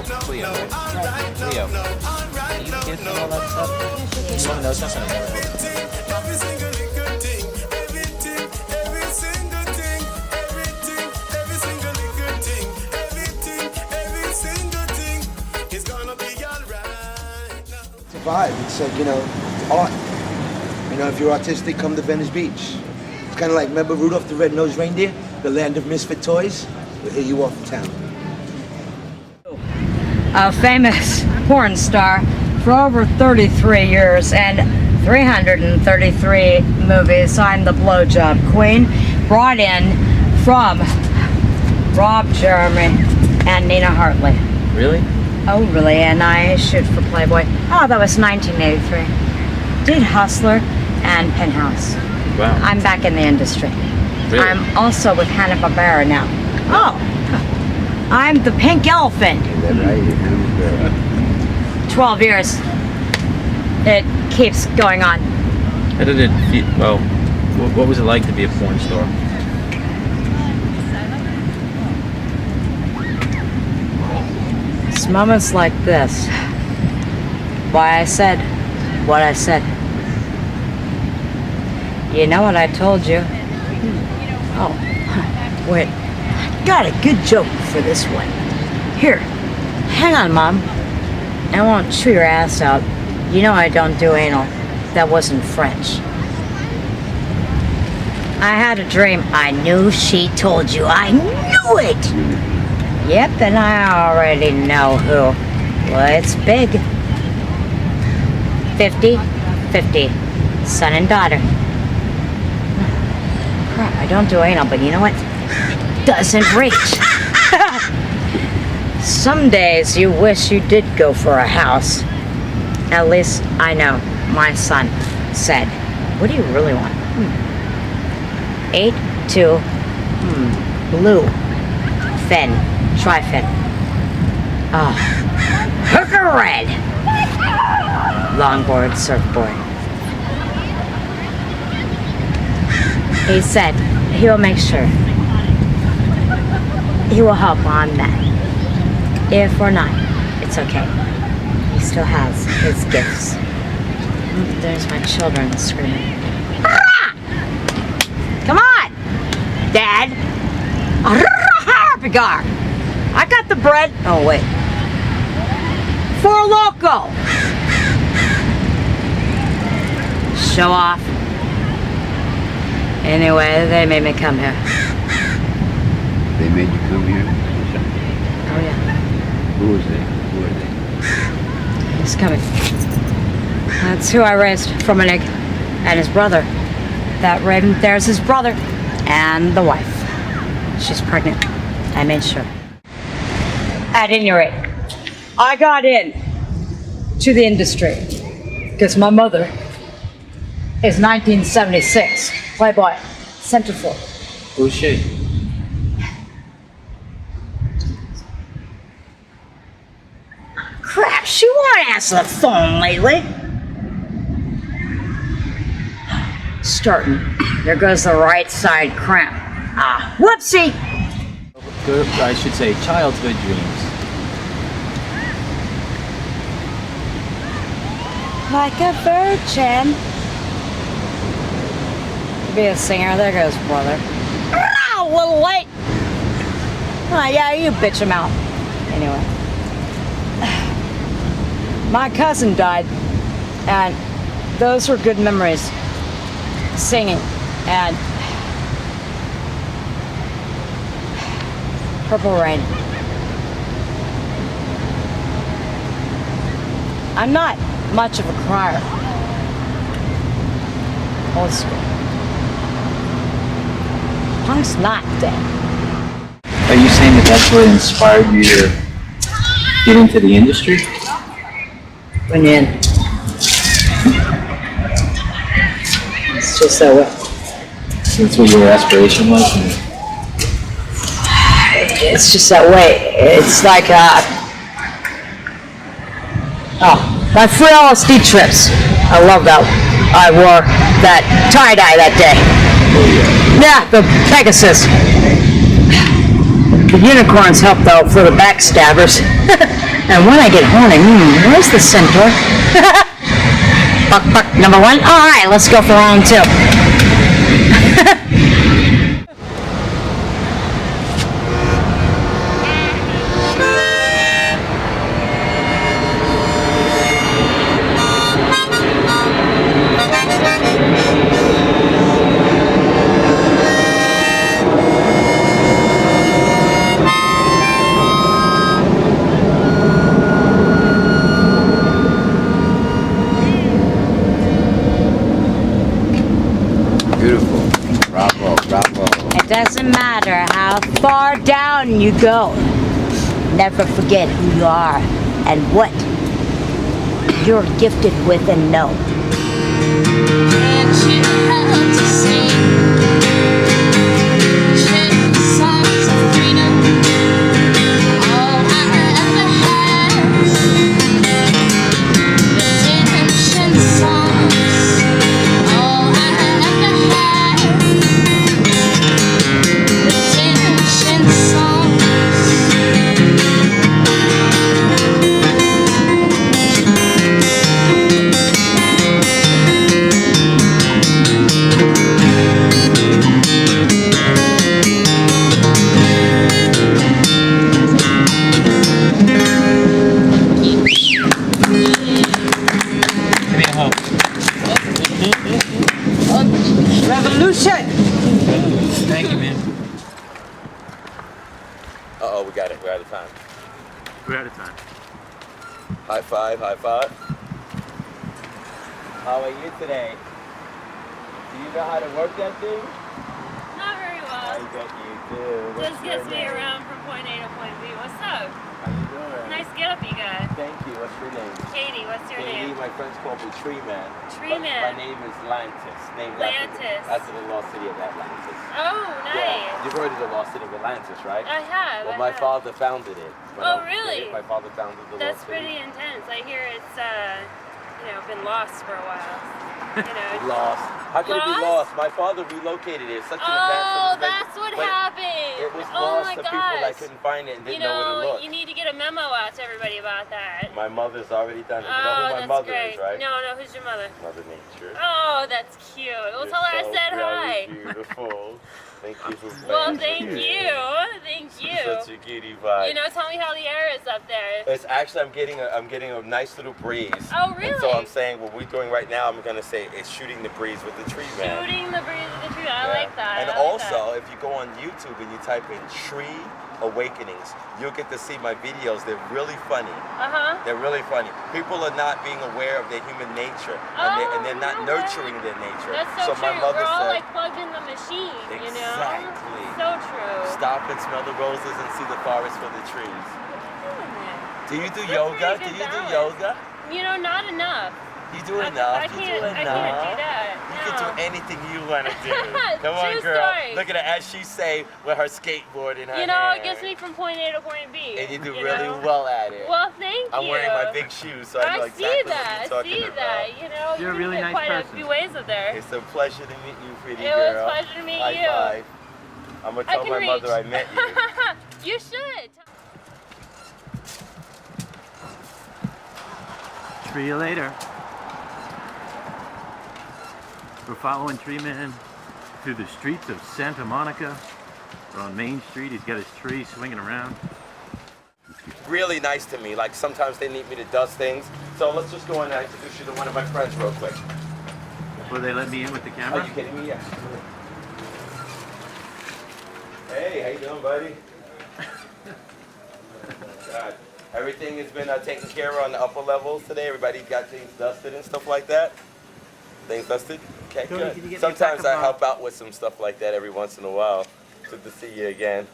Cleo, right? Cleo. Can you kiss and all that stuff? You want to know something? Every single little thing, everything, every single thing, every single little thing, every single thing is gonna be alright. It's a vibe. It's like, art. If you're artistic, come to Venice Beach. It's kind of like, remember Rudolph the Red-Nosed Reindeer? The land of misfit toys? We'll hit you off in town. A famous porn star for over 33 years and 333 movies. I'm the blowjob queen, brought in from Rob Jeremy and Nina Hartley. Really? Oh, really? And I shoot for Playboy. Oh, that was 1983. Did Hustler and Penthouse. Wow. I'm back in the industry. Really? I'm also with Hanna-Barbera now. Oh, I'm the pink elephant. Is that right? 12 years. It keeps going on. How did it feel? Well, what was it like to be a porn star? It's moments like this. Why I said what I said. You know what I told you? Oh, wait. Got a good joke for this one. Here, hang on, Mom. I won't chew your ass out. You know I don't do anal. That wasn't French. I had a dream. I knew she told you. I knew it! Yep, and I already know who. Well, it's big. 50-50. Son and daughter. Crap, I don't do anal, but you know what? Doesn't reach. Some days you wish you did go for a house. At least I know my son said, what do you really want? 8-2 blue fin, tri-fin. Oh, hooker red. Longboard, surfboard. He said he will make sure. He will help on that. If or not, it's okay. He still has his gifts. There's my children screaming. Ah! Come on, Dad. Pigar. I got the bread. Oh wait. Four Loco. Show off. Anyway, they made me come here. They made you come here? Oh yeah. Who was they? Who are they? He's coming. That's who I raised from an egg. And his brother. That raven, there's his brother. And the wife. She's pregnant. I made sure. At any rate, I got in to the industry because my mother is 1976. Playboy. Centerfold. Who's she? Crap, she won't answer the phone lately. Starting. There goes the right side cramp. Ah, whoopsie! Good, I should say, childhood dreams. Like a virgin. To be a singer, there goes brother. Ah, a little late. Oh, yeah, you bitch him out. Anyway. My cousin died, and those were good memories. Singing, and Purple Rain. I'm not much of a crier. Old school. Punk's not dead. Are you saying that that's what inspired you to get into the industry? Went in. It's just that way. So that's what your aspiration was? It's just that way. It's like, my free LSD trips. I love that. I wore that tie-dye that day. Yeah, the Pegasus. The unicorns helped though for the backstabbers. And when I get horny, where's the centaur? Buck, buck, number one. All right, let's go for round two. Beautiful. Bravo, bravo. It doesn't matter how far down you go. Never forget who you are and what you're gifted with and know. Revolution! Thank you, man. Uh-oh, we got it. We're out of time. We're out of time. High five, high five. How are you today? Do you know how to work that thing? Not very I well. bet you do. What's Just your gets me name? around from point A to point B. What's up? How you doing? Nice get up you got. Thank you. What's your name? Katie, what's your Katie, name? my friends call me Tree Man. Tree But Man. My name is Lantis. Named Lantis. After the lost city of Atlantis. Oh, nice. Yeah, you've heard of the lost city of Atlantis, right? I have. Well, I my have. father founded it. When Oh, I was a really? kid, my father founded the That's lost city. pretty intense. I hear it's, been lost for a while. Lost. How could it be Lost? lost? My father relocated it. It's such an Oh, advanced that's what but happened. It was Oh lost my to people that gosh. couldn't find it and You didn't know where to know, look. you need to get a memo out to everybody about that. My mother's already done it. You know Oh, who my that's mother great. is, right? No, who's your mother? Mother Nature. Oh, that's cute. Well, You're tell her I so said very hi. Beautiful. Thank you for Well, playing thank with me. you. Thank you. Such a cutie vibe. You know, tell me how the air is up there. It's actually I'm getting a nice little breeze. Oh, really? And so I'm saying what we're doing right now. I'm gonna say it's shooting the breeze with the tree man. Shooting the breeze of the tree. I Yeah. like that. And I like also, if you go on YouTube and you type in Tree Awakenings, you'll get to see my videos. They're really funny. Uh-huh. They're really funny. People are not being aware of their human nature, and they're not you know what? nurturing their nature. That's so, true. my mother We're all said, like plugged in the machine, you know? Exactly. So true. stop and smell the roses and see the forest for the trees. Do you do That's yoga? pretty Do good you do balance. yoga? You know, not enough. You do enough. I You can't, do enough. I can't do that. You No. can do anything you want to do. Come on, True girl. story. Look at her as she say with her skateboard in her You know, hand. it gets me from point A to point B. And you do you really know? well at it. Well, thank I'm you. wearing my big shoes, so I know see exactly that. what you're I talking see about. that. You know, You're a you've really been nice quite person. a few ways up there. It's a pleasure to meet you, pretty It was girl. a pleasure to meet High you. five. I'm gonna I tell can my reach. mother I met you. You should. See you later. We're following Tree Man through the streets of Santa Monica. We're on Main Street. He's got his tree swinging around. Really nice to me. Like sometimes they need me to dust things. So let's just go in and introduce you to one of my friends real quick. Will they let me in with the Are camera? you kidding me? Yeah. Hey, how you doing, buddy? God. Everything has been taken care of on the upper levels today. Everybody got things dusted and stuff like that. Things dusted? Okay, Tony, can you good. get me a Sometimes pack I of, help out with some stuff like that every once in a while. Good to see you again.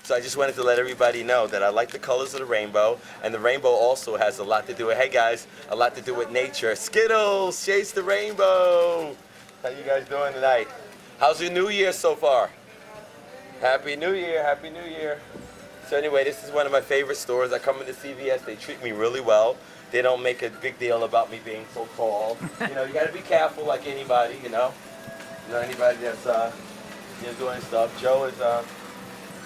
So I just wanted to let everybody know that I like the colors of the rainbow, and the rainbow also has a lot to do with, hey guys, a lot to do with nature. Skittles, chase the rainbow. How you guys doing tonight? How's your New Year so far? Happy New Year, Happy New Year. So anyway, this is one of my favorite stores. I come into CVS, they treat me really well. They don't make a big deal about me being so tall. You know, you gotta be careful like anybody, you know. Anybody that's doing stuff. Joe is,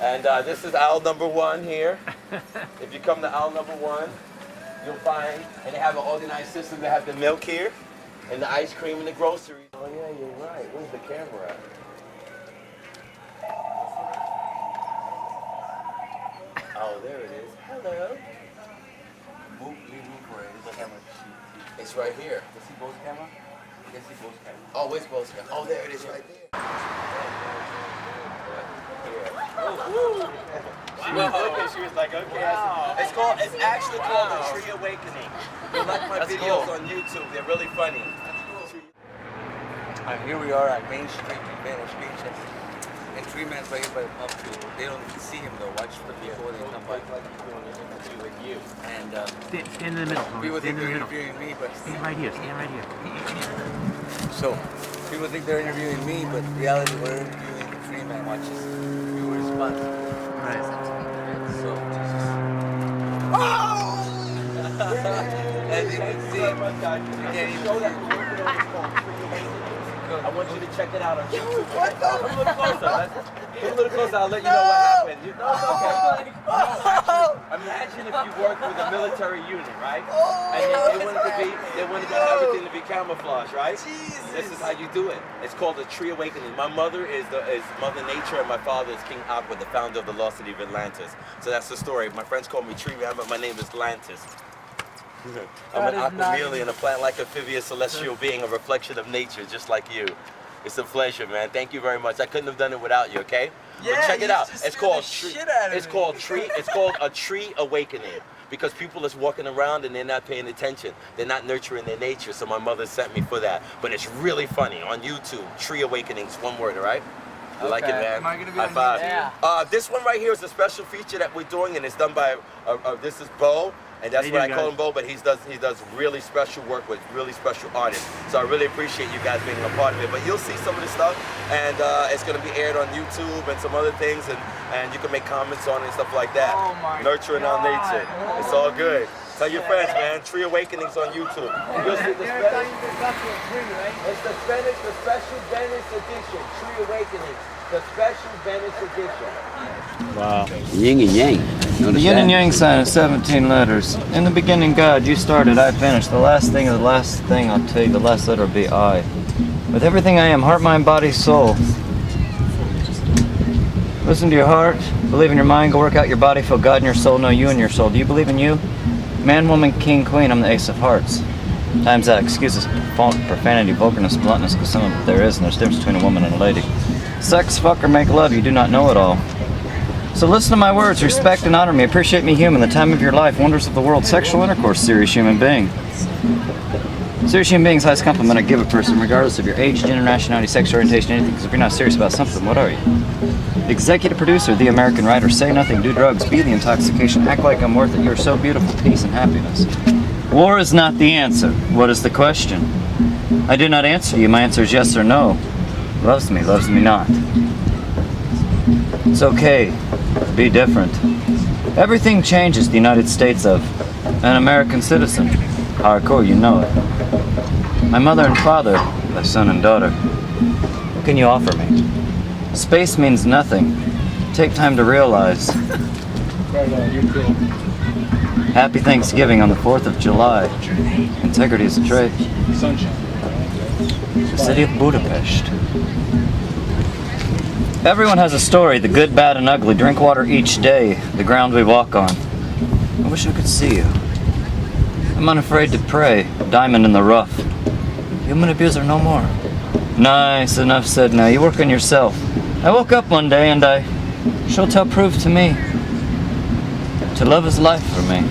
and this is aisle number 1 here. If you come to aisle number 1, you'll find, and they have an organized system. They have the milk here, and the ice cream and the groceries. Oh yeah, you're right. Where's the camera at? Oh, there it is. Hello. It's right here. You see Bo's camera? You see Bo's camera? Oh, where's Bo's camera? Oh, there it is right there. She was looking, she was like, okay. Wow. It's actually called a Tree Awakening. You like my videos on YouTube, they're really funny. Here we are at Main Street in Venice Beach, and Tree Man's right here by the pub too. They don't see him though, watch the before they come by. With you. And Stand in the middle. people Stand think in the they're middle. interviewing me, but Stand right here. Stand right here. so people think they're interviewing me, but in reality we're interviewing the Tree Man. Watch this. We will respond. Right. So Jesus. As you can see, you can't even see. I want you to check it out on YouTube. Come a little closer. Come a little closer. I'll let you know what happened. No, it's okay. Imagine if you worked with a military unit, right? And they wanted everything to be camouflaged, right? This is how you do it. It's called a Tree Awakening. My mother is Mother Nature, and my father is King Aqua, the founder of the Lost City of Atlantis. So that's the story. My friends call me Tree Man, but my name is Atlantis. I'm an aquamelian, a plant-like amphibious celestial being, a reflection of nature, just like you. It's a pleasure, man. Thank you very much. I couldn't have done it without you, okay? Yeah, but check it out. It's called It's called a Tree Awakening, because people is walking around and they're not paying attention. They're not nurturing their nature. So my mother sent me for that. But it's really funny on YouTube. Tree Awakenings, one word, all right? I like it, man. Am I gonna be High on five. YouTube? This one right here is a special feature that we're doing, and it's done by this is Bo. And that's How you what I doing, call guys? him Bo, but he does really special work with really special artists. So I really appreciate you guys being a part of it. But you'll see some of this stuff, and it's going to be aired on YouTube and some other things, and you can make comments on it and stuff like that. Oh my Nurturing our nature. It's all good. Tell your friends, man. Tree Awakenings on YouTube. You'll see the Spanish. It's the Spanish, the special Venice edition. Tree Awakenings, the special Venice edition. Wow. Yin and yang. The yin and yang sign is 17 letters. In the beginning, God, you started, I finished. The last thing I'll tell you, the last letter will be I. With everything I am, heart, mind, body, soul. Listen to your heart, believe in your mind, go work out your body, feel God in your soul, know you in your soul. Do you believe in you? Man, woman, king, queen, I'm the ace of hearts. Times that excuses profanity, vulgarness, bluntness, because some of it there is, and there's a difference between a woman and a lady. Sex, fuck, or make love, you do not know it all. So listen to my words, respect and honor me, appreciate me human, the time of your life, wonders of the world, sexual intercourse, serious human being. Serious human being's highest compliment I give a person, regardless of your age, gender, nationality, sexual orientation, anything, because if you're not serious about something, what are you? The executive producer, the American writer, say nothing, do drugs, be the intoxication, act like I'm worth it, you're so beautiful, peace and happiness. War is not the answer. What is the question? I do not answer you, my answer is yes or no. Loves me not. It's okay to be different. Everything changes the United States of an American citizen. Hardcore, you know it. My mother and father, my son and daughter. What can you offer me? Space means nothing. Take time to realize. Happy Thanksgiving on the 4th of July. Integrity is a trait. The city of Budapest. Everyone has a story, the good, bad, and ugly. Drink water each day, the ground we walk on. I wish I could see you. I'm unafraid to pray, diamond in the rough. Human abuser no more. Nice, enough said now. You work on yourself. I woke up one day and Shotel proved to me to love is life for me.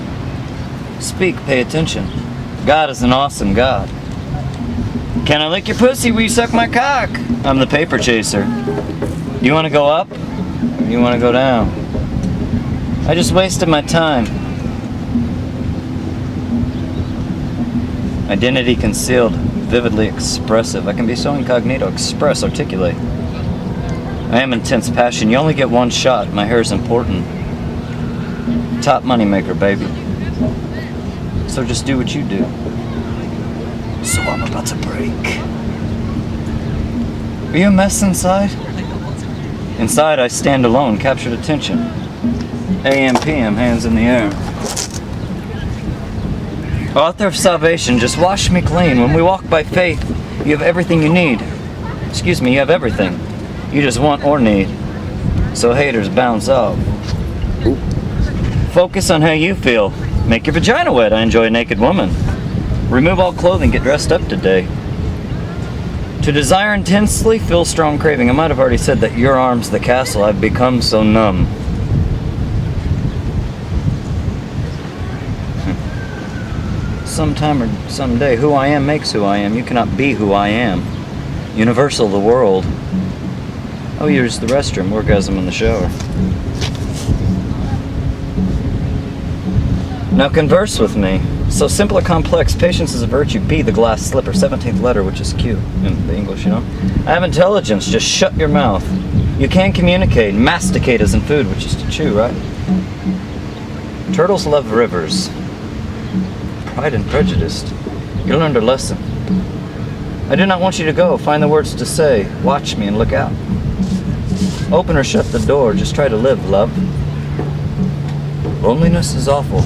Speak, pay attention. God is an awesome God. Can I lick your pussy? Will you suck my cock? I'm the paper chaser. Do you want to go up? Or do you want to go down? I just wasted my time. Identity concealed, vividly expressive. I can be so incognito, express, articulate. I am intense passion. You only get one shot. My hair is important. Top moneymaker, baby. So just do what you do. So I'm about to break. Are you a mess inside? Inside, I stand alone, captured attention. AM, PM, hands in the air. Author of salvation, just wash me clean. When we walk by faith, you have everything you need. Excuse me, you have everything. You just want or need. So haters bounce off. Focus on how you feel. Make your vagina wet. I enjoy a naked woman. Remove all clothing, get dressed up today. To desire intensely, feel strong craving. I might have already said that your arm's the castle. I've become so numb. Sometime or someday, who I am makes who I am. You cannot be who I am. Universal, the world. Oh, use the restroom. Orgasm in the shower. Now converse with me. So simple or complex, patience is a virtue. B, the glass slipper, 17th letter, which is Q in the English, you know. I have intelligence, just shut your mouth. You can communicate, masticate as in food, which is to chew, right? Turtles love rivers. Pride and Prejudice. You learned a lesson. I do not want you to go. Find the words to say. Watch me and look out. Open or shut the door. Just try to live, love. Loneliness is awful.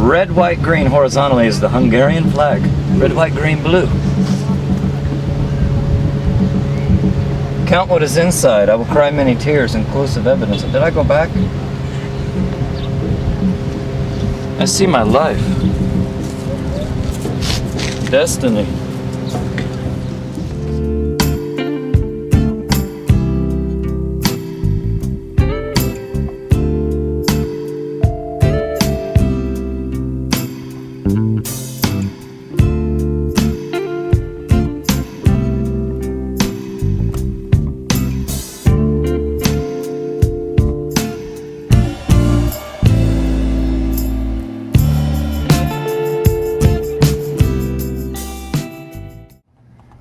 Red, white, green horizontally is the Hungarian flag. Red, white, green, blue. Count what is inside. I will cry many tears, inclusive evidence. Did I go back? I see my life. Destiny.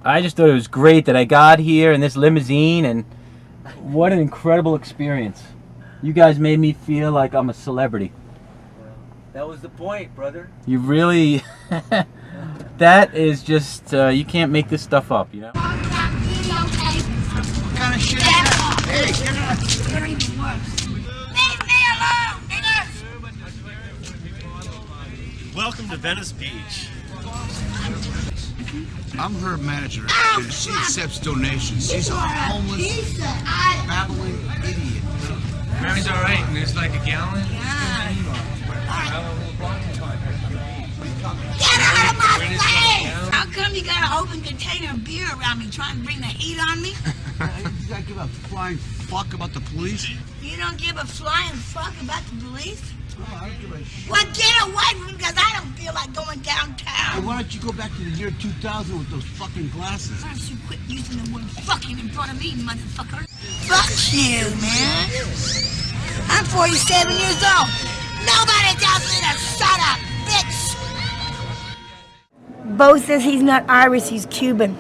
I just thought it was great that I got here in this limousine, and what an incredible experience. You guys made me feel like I'm a celebrity. That was the point, brother. You really, that is just, you can't make this stuff up, you know? What kind of shit is that? Hey, get out. You're even worse. Leave me alone, niggas! Welcome to Venice Beach. I'm her manager, and she accepts donations. She's a homeless, babbling idiot. Mary's all right, and there's like a gallon. Get out of my face! How come you got an open container of beer around me trying to bring the heat on me? I give a flying fuck about the police. You don't give a flying fuck about the police? Oh, I don't give a shit. Well, get away from me because I don't feel like going Hey, downtown. why don't you go back to the year 2000 with those fucking glasses? Why don't you quit using the word fucking in front of me, motherfucker? Fuck you, man. I'm 47 years old. Nobody tells me to shut up, bitch. Bo says he's not Irish, he's Cuban.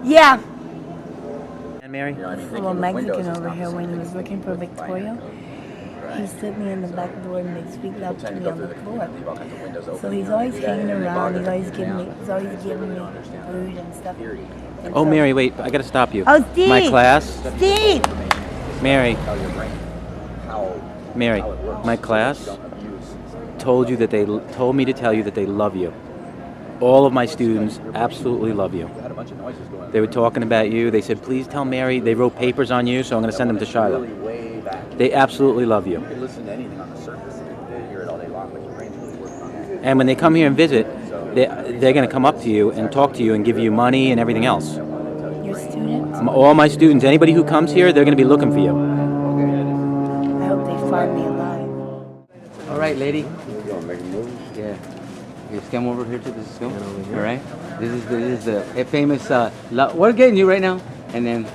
Yeah. And Mary? A little Mexican over here when he was looking for Victoria. He stood me in the back door and made sweet love to me on the floor. So he's always hanging around, he's always giving me food and stuff. And Oh, so- Mary, wait, I gotta stop you. Oh, Steve! My class, Steve! Mary, my class told me to tell you that they love you. All of my students absolutely love you. They were talking about you. They said, please tell Mary. They wrote papers on you, so I'm going to send them to Shiloh. They absolutely love you. And when they come here and visit, they're going to come up to you and talk to you and give you money and everything else. Your students? All my students, anybody who comes here, they're going to be looking for you. I hope they find me alive. All right, lady. You gonna make a move? Yeah. You just come over here to this school. All right. This is the famous. We're getting you right now. And then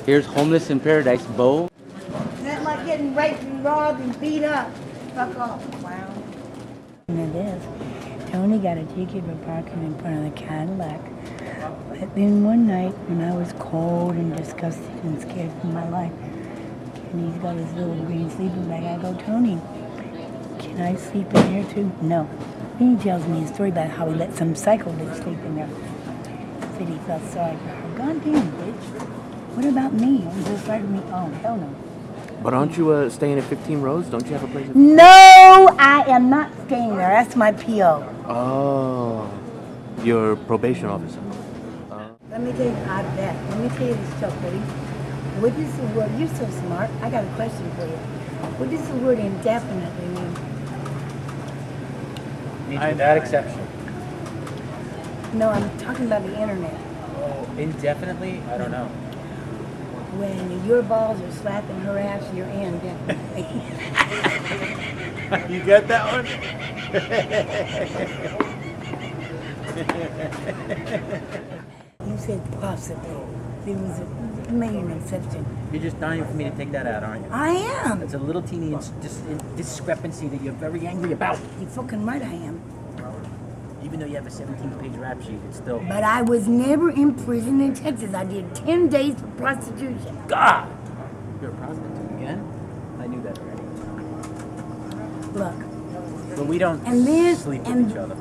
here's Homeless in Paradise, Bo. That's like getting raped and robbed and beat up. Fuck off, clown. And it is. Tony got a ticket for parking in front of the Cadillac. But then one night when I was cold and disgusted and scared for my life, and he's got his little green sleeping bag, I go, Tony, can I sleep in here too? No. Then he tells me a story about how he let some psycho bitch sleep in there. Said he felt sorry for her. Goddamn bitch. What about me? I'm just right of me. Oh, hell no. But aren't you staying at 15 Rose? Don't you have a place? No, I am not staying there. That's my PO. Oh, your probation officer. Let me tell you, I bet. Let me tell you this joke, buddy. What does the word, you're so smart. I got a question for you. What does the word indefinitely mean? Without exception. No, I'm talking about the internet. Oh, indefinitely? I don't know. When your balls are slapping her ass, you're in, definitely. You get that one? You said possible. There was a main exception. You're just dying for me to take that out, aren't you? I am. It's a little teeny discrepancy that you're very angry about. You're fucking right, I am. Even though you have a 17-page rap sheet, it's still... But I was never in prison in Texas. I did 10 days for prostitution. God! You're a prostitute again? I knew that already. Look. But we don't And then- sleep and- with each other.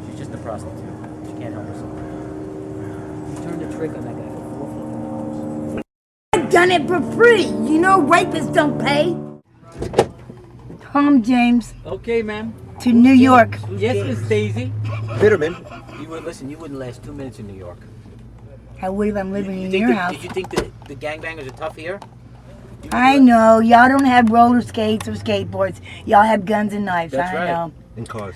She's just a prostitute. She can't help herself. You turned a trick on that guy for $4 I've done it for free. You know rapists don't pay. Tom James Okay, ma'am. to New York. Yes, Miss Daisy. Bitterman. You would listen. You wouldn't last 2 minutes in New York. I would if I'm living in think your that- house. Did you think that the gangbangers are tough here? I know. Y'all don't have roller skates or skateboards. Y'all have guns and knives. That's I right. know. And cars.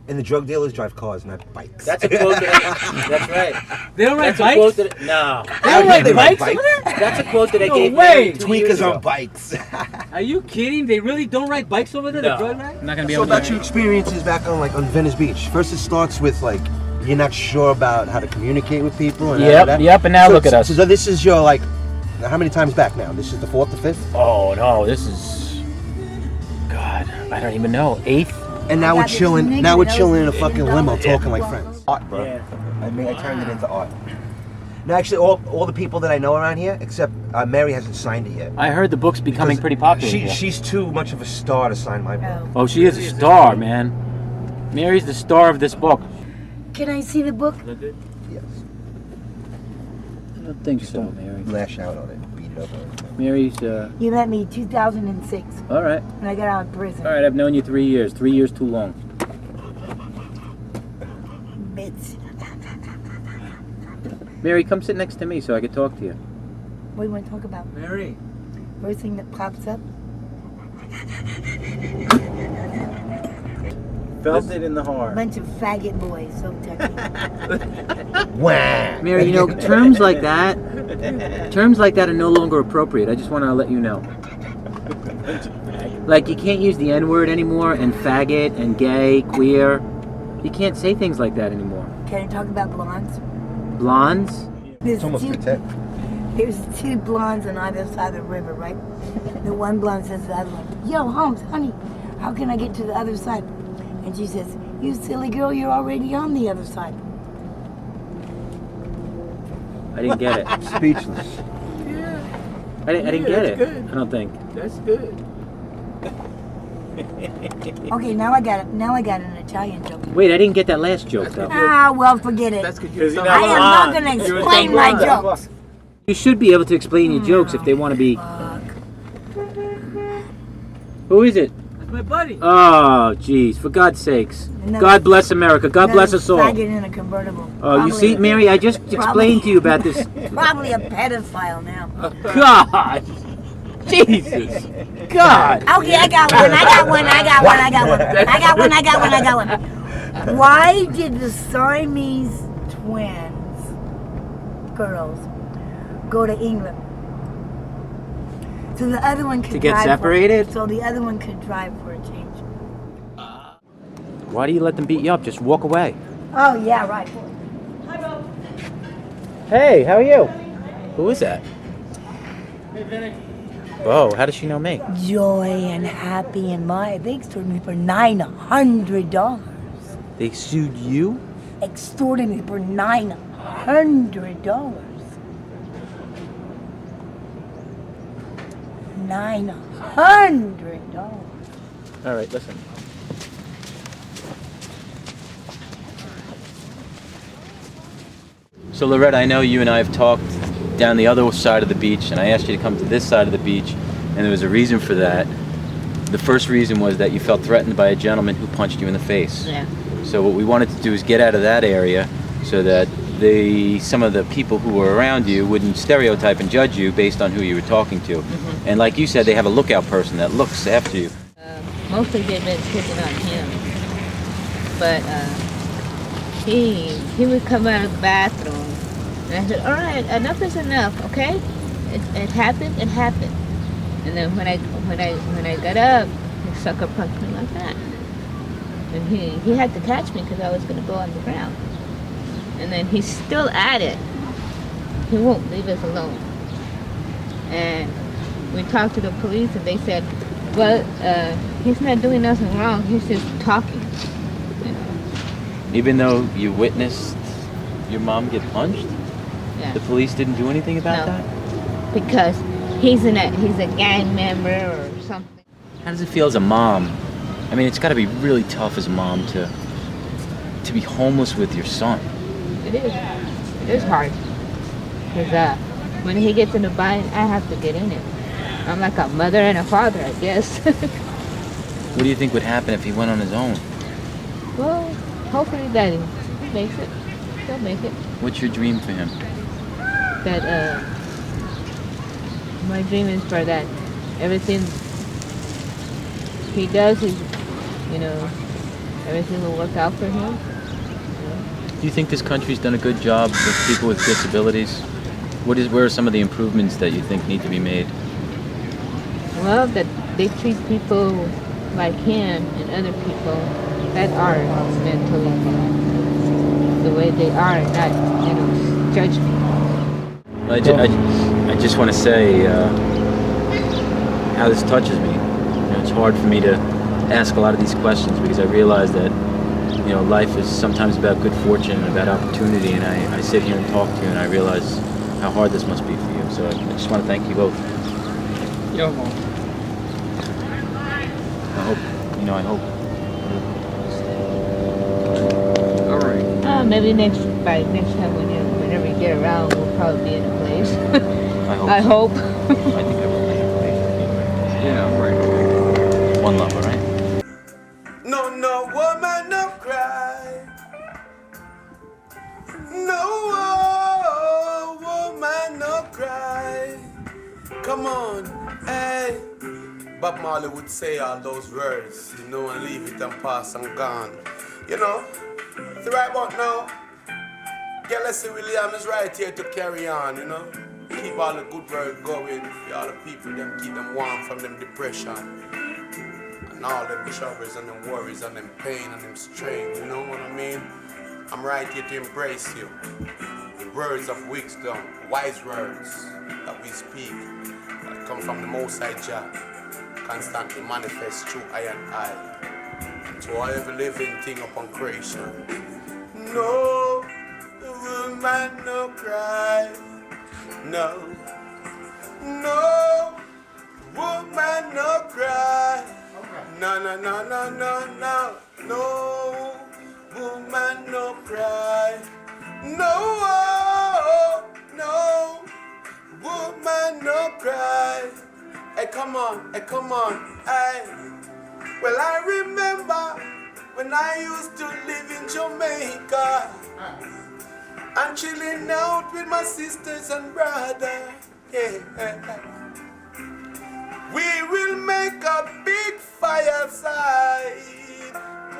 And the drug dealers drive cars, not bikes. That's a quote. That's right. They don't ride That's a quote bikes? that. No. They don't ride They ride bikes over there? That's a quote that I No gave way. you 2 years Tweakers ago. on bikes. Are you kidding? They really don't ride bikes over there? No. The drug ride? I'm not gonna be So able to. about your experiences back on Venice Beach. First, it starts with like you're not sure about how to communicate with people. And all Yep, that. yep, and now So- look at us. So this is your like, how many times back now? This is the 4th or 5th? Oh no, this is. God, I don't even know. 8th. And now I we're got this chilling. nigga Now we're that chilling in a owes me fucking $10. limo, talking like friends. Art, bro. Yeah. I turned it into art. Now, actually, all the people that I know around here, except Mary, hasn't signed it yet. I heard the book's becoming Because pretty popular. here. She's too much of a star to sign my book. Oh. Oh, she is a star, man. Mary's the star of this book. Can I see the book? Yes. I don't think so, Mary. Lash out on it. Beat it up on it. Mary's. You met me 2006 All right. when I got out of prison. All right. I've known you 3 years. 3 years too long. Bits. Mary, come sit next to me so I can talk to you. What do you want to talk about? Mary. First thing that pops up? Felt it in the A heart. bunch of faggot boys. So touchy. Wah! Mary, you know, terms like that are no longer appropriate. I just want to let you know. Like, you can't use the N-word anymore, and faggot, and gay, queer. You can't say things like that anymore. Can I talk about blondes? Blondes? There's almost two, protect. there's two blondes on either side of the river, right? The one blonde says to the other one, "Yo, Holmes, honey, how can I get to the other side?" And she says, "You silly girl, you're already on the other side." I didn't get it. Speechless. I didn't get it. good. I don't think. That's good. Okay, now I got it. Now I got an Italian joke. Wait, I didn't get that last joke, though. Ah, well, forget it. That's because you're I am not going to explain my jokes. You should be able to explain your jokes if they want to be... Fuck. Who is it? That's my buddy. Oh, jeez. For God's sakes. No. God bless America. God bless us all. Faggot in a convertible. Oh, you see, Mary, I just explained to you about this. Probably a pedophile now. God! Jesus! God! Okay, I got one. Why did the Siamese twins, girls, go to England? So the other one could To get drive separated? So the other one could drive for a change. Why do you let them beat you up? Just walk away. Oh yeah, right. Hey, how are you? Who is that? Whoa, how does she know me? Joy and happy and my they extorted me for $900. They sued you? Extorted me for $900. $900. All right, listen. So Loretta, I know you and I have talked down the other side of the beach, and I asked you to come to this side of the beach, and there was a reason for that. The first reason was that you felt threatened by a gentleman who punched you in the face. Yeah. So what we wanted to do is get out of that area so that some of the people who were around you wouldn't stereotype and judge you based on who you were talking to. And like you said, they have a lookout person that looks after you. Mostly they've been picking on him, but he would come out of the bathroom, and I said, "All right, enough is enough, okay? It happened. And then when I got up, he sucker punched me like that, and he had to catch me because I was going to go on the ground. And then he's still at it. He won't leave us alone. And we talked to the police, and they said, well, he's not doing nothing wrong. He's just talking. Even though you witnessed your mom get punched? Yeah. The police didn't do anything about No. that? Because he's a gang member or something. How does it feel as a mom? I mean, it's got to be really tough as a mom to be homeless with your son. It is. It is hard. Because when he gets in the bind, I have to get in it. I'm like a mother and a father, I guess. What do you think would happen if he went on his own? Well, hopefully that he makes it. He'll make it. What's your dream for him? That my dream is for that everything he does is, everything will work out for him. Do you think this country's done a good job with people with disabilities? Where are some of the improvements that you think need to be made? Well, that they treat people like him and other people that are mentally the way they are, and not, judge people. I just want to say how this touches me. It's hard for me to ask a lot of these questions because I realize that life is sometimes about good fortune and about opportunity, and I sit here and talk to you and I realize how hard this must be for you. So I just want to thank you both. You're welcome. I hope. All right. Maybe next time whenever you get around, we'll probably be in a place. I hope. I hope. I think I will make a place. Yeah, right. One love, all right? No, woman, no cry. No, woman, no cry. Come on, hey. Bob Marley would say all those words, and leave it and pass and gone. It's right about now. Galaxy William is right here to carry on, Keep all the good work going for all the people, keep them warm from them depression. And all them troubles and them worries and them pain and them strain, you know what I mean? I'm right here to embrace you. The words of wisdom, wise words that we speak, that come from the Most High Jah, constantly manifest through I and I, to every living thing upon creation. No, woman, no cry. No, woman, no cry. No, woman, no cry. No, woman, no cry. Hey, come on, hey. Well, I remember when I used to live in Jamaica. I'm chilling out with my sisters and brother. Yeah. We will make a big fireside.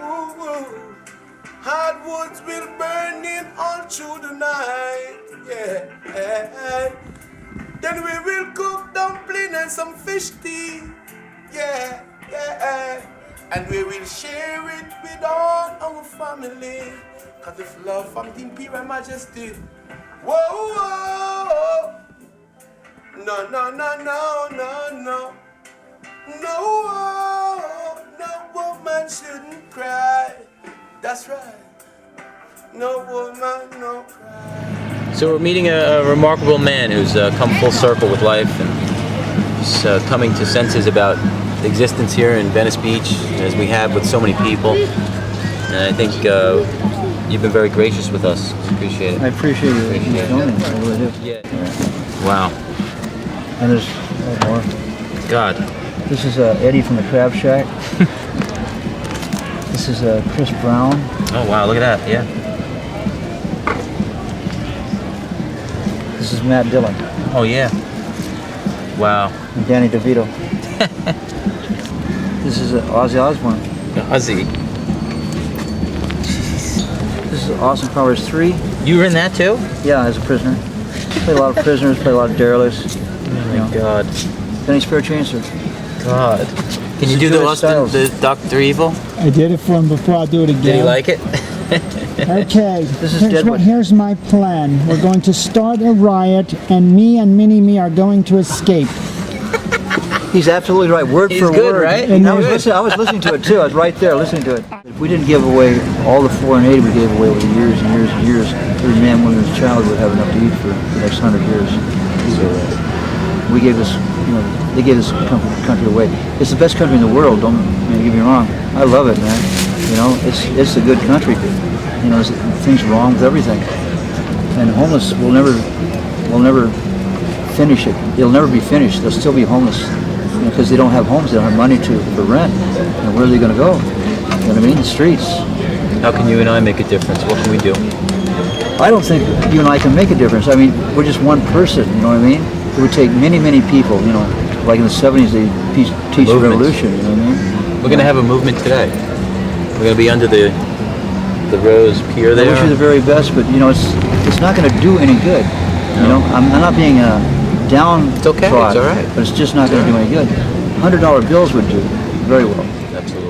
Ooh. Hardwoods will burn in all through the night. Yeah. Then we will cook dumpling and some fish tea. Yeah. And we will share it with all our family. Cause if love from the Imperial Majesty. Whoa. No. No woman shouldn't cry. That's right. No woman, no cry. So we're meeting a remarkable man who's come full circle with life, and he's coming to senses about existence here in Venice Beach, as we have with so many people. And I think you've been very gracious with us. Appreciate it. I appreciate you filming. I really do. Yeah. Wow. And there's more. God. This is Eddie from the Crab Shack. This is Chris Brown. Oh wow, look at that. Yeah. This is Matt Dillon. Oh yeah. Wow. And Danny DeVito. This is Ozzy Osbourne. Ozzy. This is Austin Powers 3. You were in that too? Yeah, as a prisoner. Played a lot of prisoners, played a lot of derelicts. Oh my God. Any spare change, sir? God. Can you do the Dr. Evil? I did it for him before. I'll do it again. Did he like it? Okay. This is Deadwood. Here's my plan. We're going to start a riot, and me and Mini-Me are going to escape. He's absolutely right, word He's for good, word. right? And I was listening to it too. I was right there listening to it. If we didn't give away all the foreign aid we gave away over the years and years and years, every man, woman, and child would have enough to eat for the next 100 years. So we gave this, they gave this country away. It's the best country in the world. Don't get me wrong. I love it, man. It's a good country. There's things wrong with everything. And homeless will never finish it. It'll never be finished. They'll still be homeless because they don't have homes. They don't have money for rent. And where are they going to go? You know what I mean? The streets. How can you and I make a difference? What can we do? I don't think you and I can make a difference. I mean, we're just one person. You know what I mean? It would take many, many people. Like in the 70s, they teach the revolution. You know what I mean? We're going to have a movement today. We're going to be under the Rose Pier there. I wish you the very best, but it's not going to do any good. I'm not being downtrodden. It's okay. It's all right. But it's just not going to do any good. $100 bills would do very well. Absolutely.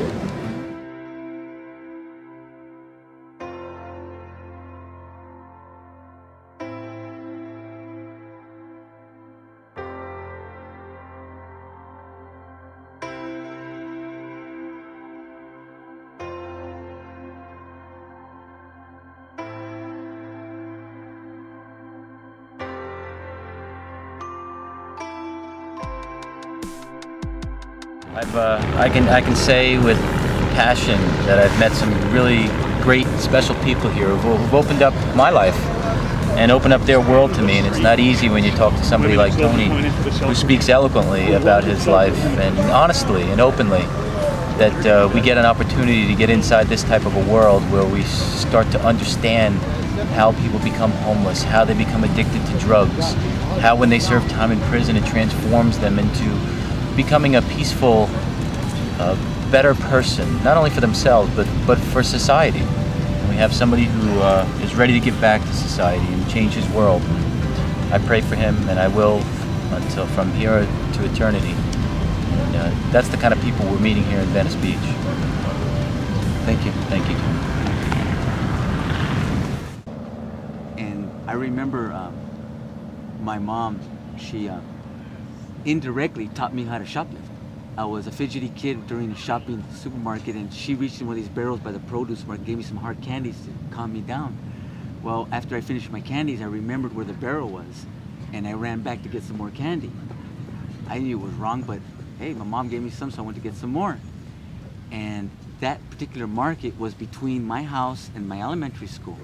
I can say with passion that I've met some really great, special people here who've opened up my life and opened up their world to me. And it's not easy when you talk to somebody like Tony, who speaks eloquently about his life and honestly and openly, that we get an opportunity to get inside this type of a world where we start to understand how people become homeless, how they become addicted to drugs, how when they serve time in prison it transforms them into becoming a peaceful, better person, not only for themselves, but for society. We have somebody who is ready to give back to society and change his world. I pray for him, and I will until from here to eternity. And that's the kind of people we're meeting here in Venice Beach. Thank you. Thank you. And I remember my mom, she indirectly taught me how to shoplift. I was a fidgety kid during the shopping supermarket, and she reached in one of these barrels by the produce market, gave me some hard candies to calm me down. Well, after I finished my candies, I remembered where the barrel was, and I ran back to get some more candy. I knew it was wrong, but hey, my mom gave me some, so I went to get some more. And that particular market was between my house and my elementary school.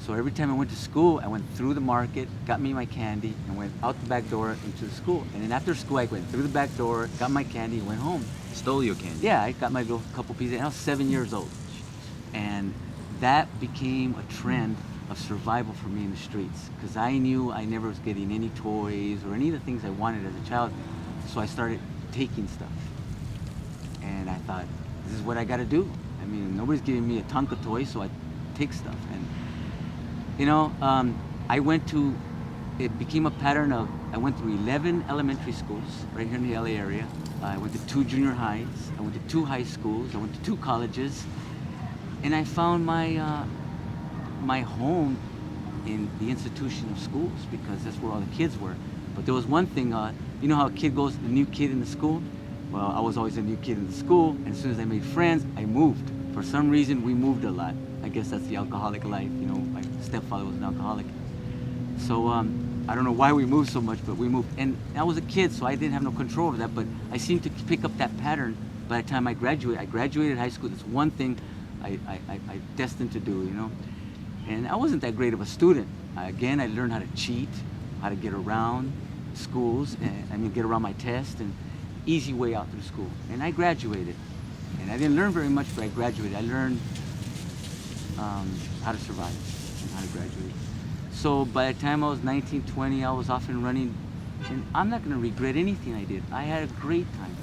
So every time I went to school, I went through the market, got me my candy, and went out the back door into the school. And then after school, I went through the back door, got my candy, and went home. Stole your candy? Yeah, I got my little couple pieces, and I was 7 years old. And that became a trend of survival for me in the streets, because I knew I never was getting any toys or any of the things I wanted as a child. So I started taking stuff. And I thought, this is what I gotta do. I mean, nobody's giving me a Tonka toy, so I take stuff. And it became a pattern of, I went through 11 elementary schools right here in the LA area. I went to 2 junior highs, I went to 2 high schools, I went to 2 colleges, and I found my home in the institution of schools, because that's where all the kids were. But there was one thing, you know how a kid goes, the new kid in the school? Well, I was always a new kid in the school, and as soon as I made friends, I moved. For some reason, we moved a lot. I guess that's the alcoholic life, my stepfather was an alcoholic. So I don't know why we moved so much, but we moved. And I was a kid, so I didn't have no control over that, but I seemed to pick up that pattern by the time I graduated high school. That's one thing I destined to do, And I wasn't that great of a student. Again, I learned how to cheat. how to get around schools, and get around my test, and easy way out through school. And I graduated. And I didn't learn very much, but I graduated. I learned how to survive and how to graduate. So by the time I was 19, 20, I was off and running. And I'm not going to regret anything I did. I had a great time.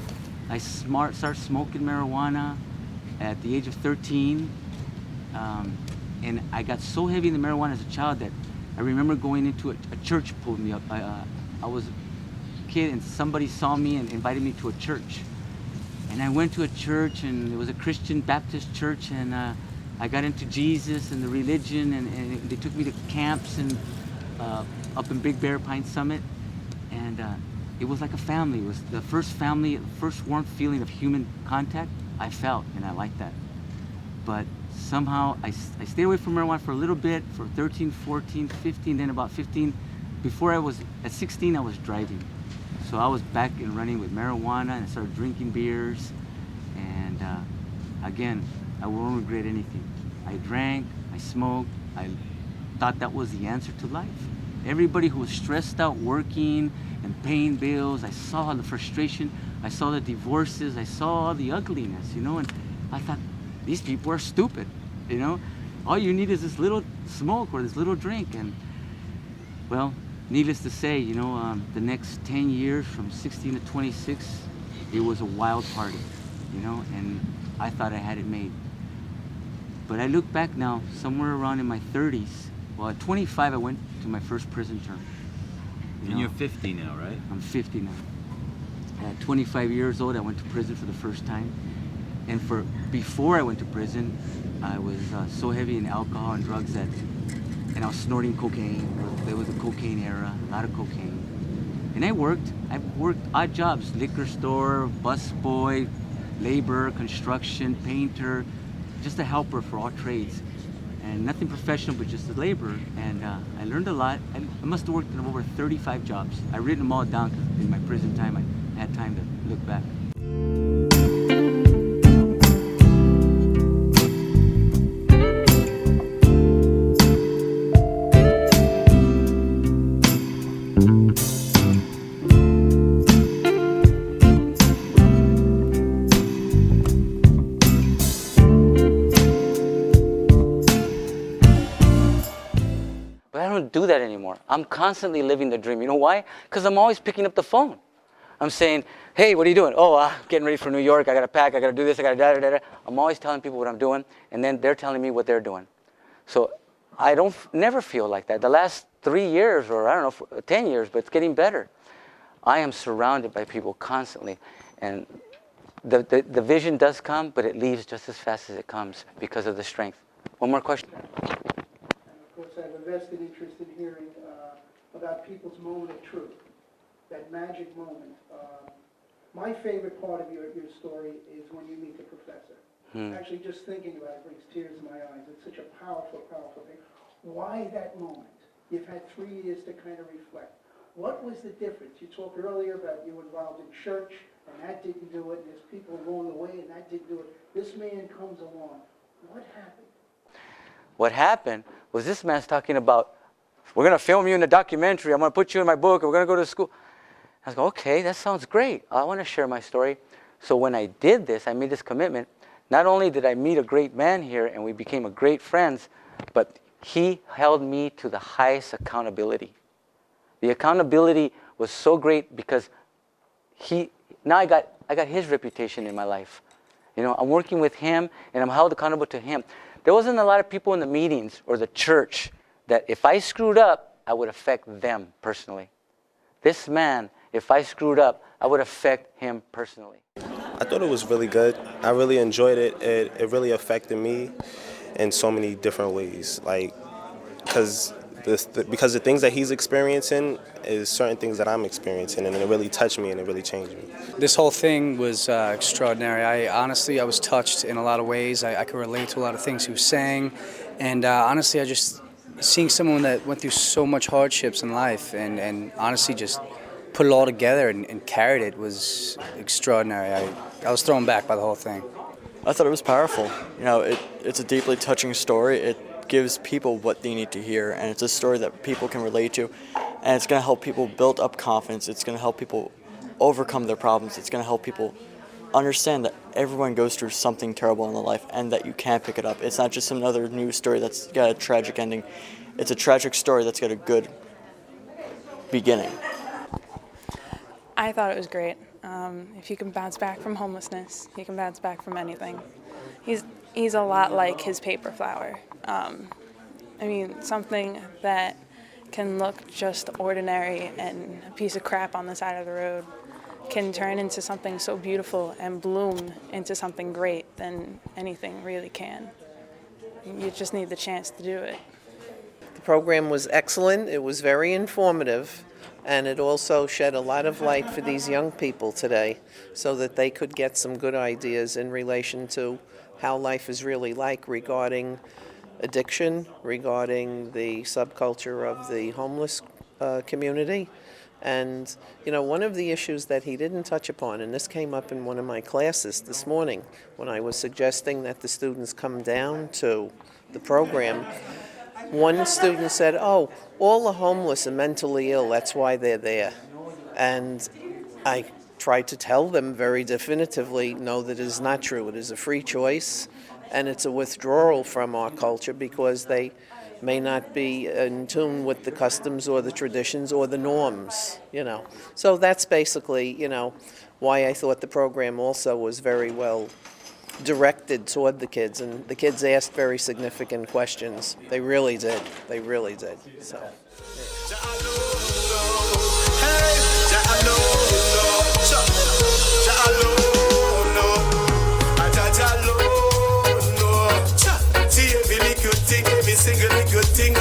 I started smoking marijuana at the age of 13. And I got so heavy in the marijuana as a child that I remember going into a church pulled me up. I was a kid and somebody saw me and invited me to a church. And I went to a church, and it was a Christian Baptist church, and I got into Jesus and the religion, and they took me to camps and up in Big Bear Pine Summit. And it was like a family. It was the first warm feeling of human contact I felt, and I liked that. But somehow I stayed away from marijuana for a little bit, for 13, 14, 15, then about 15. At 16, I was driving. So I was back and running with marijuana, and I started drinking beers. And again, I won't regret anything. I drank, I smoked, I thought that was the answer to life. Everybody who was stressed out working and paying bills, I saw the frustration, I saw the divorces, I saw the ugliness, and I thought, these people are stupid, All you need is this little smoke or this little drink. And well, needless to say, the next 10 years from 16 to 26, it was a wild party, and I thought I had it made. But I look back now, somewhere around in my 30s, well, at 25, I went to my first prison term. And you're 50 now, right? I'm 50 now. At 25 years old, I went to prison for the first time. And before I went to prison, I was so heavy in alcohol and drugs and I was snorting cocaine. There was a cocaine era, a lot of cocaine. And I worked odd jobs, liquor store, busboy, labor, construction, painter, just a helper for all trades. And nothing professional, but just a laborer. And I learned a lot. I must have worked in over 35 jobs. I've written them all down because in my prison time, I had time to look back. Do that anymore. I'm constantly living the dream. You know why? Because I'm always picking up the phone. I'm saying, hey, what are you doing? Oh, I'm getting ready for New York. I got to pack. I got to do this. I got to da-da-da-da. I'm always telling people what I'm doing, and then they're telling me what they're doing. So I never feel like that. The last 3 years, or I don't know, 10 years, but it's getting better. I am surrounded by people constantly, and the vision does come, but it leaves just as fast as it comes because of the strength. One more question. Of course, I have a vested interest in hearing about people's moment of truth, that magic moment. My favorite part of your story is when you meet the professor. Actually, just thinking about it brings tears to my eyes. It's such a powerful, powerful thing. Why that moment? You've had 3 years to kind of reflect. What was the difference? You talked earlier about you involved in church, and that didn't do it, and there's people along the way, and that didn't do it. This man comes along. What happened? What happened was this man's talking about, we're going to film you in a documentary. I'm going to put you in my book. And we're going to go to school. I was going, okay, that sounds great. I want to share my story. So when I did this, I made this commitment. Not only did I meet a great man here and we became a great friends, but he held me to the highest accountability. The accountability was so great because now I got his reputation in my life. I'm working with him and I'm held accountable to him. There wasn't a lot of people in the meetings or the church that if I screwed up, I would affect them personally. This man, if I screwed up, I would affect him personally. I thought it was really good. I really enjoyed it. It really affected me in so many different ways. Because the things that he's experiencing is certain things that I'm experiencing, and it really touched me and it really changed me. This whole thing was extraordinary. I was touched in a lot of ways. I could relate to a lot of things he was saying, and honestly, I just seeing someone that went through so much hardships in life, and honestly just put it all together and carried it was extraordinary. I was thrown back by the whole thing. I thought it was powerful. It's a deeply touching story. It gives people what they need to hear, and it's a story that people can relate to. And it's going to help people build up confidence. It's going to help people overcome their problems. It's going to help people understand that everyone goes through something terrible in their life and that you can pick it up. It's not just another news story that's got a tragic ending. It's a tragic story that's got a good beginning. I thought it was great. If you can bounce back from homelessness, you can bounce back from anything. He's a lot like his paper flower. I mean, something that can look just ordinary and a piece of crap on the side of the road can turn into something so beautiful and bloom into something great than anything really can. You just need the chance to do it. The program was excellent. It was very informative, and it also shed a lot of light for these young people today so that they could get some good ideas in relation to how life is really like regarding addiction, regarding the subculture of the homeless community. And, you know, one of the issues that he didn't touch upon, and this came up in one of my classes this morning when I was suggesting that the students come down to the program, one student said, oh, all the homeless are mentally ill, that's why they're there. And I tried to tell them very definitively, no, that is not true. It is a free choice, and it's a withdrawal from our culture because they may not be in tune with the customs or the traditions or the norms, you know. So that's basically, you know, why I thought the program also was very well directed toward the kids, and the kids asked very significant questions. They really did. They really did. So. See every little thing, every single little thing,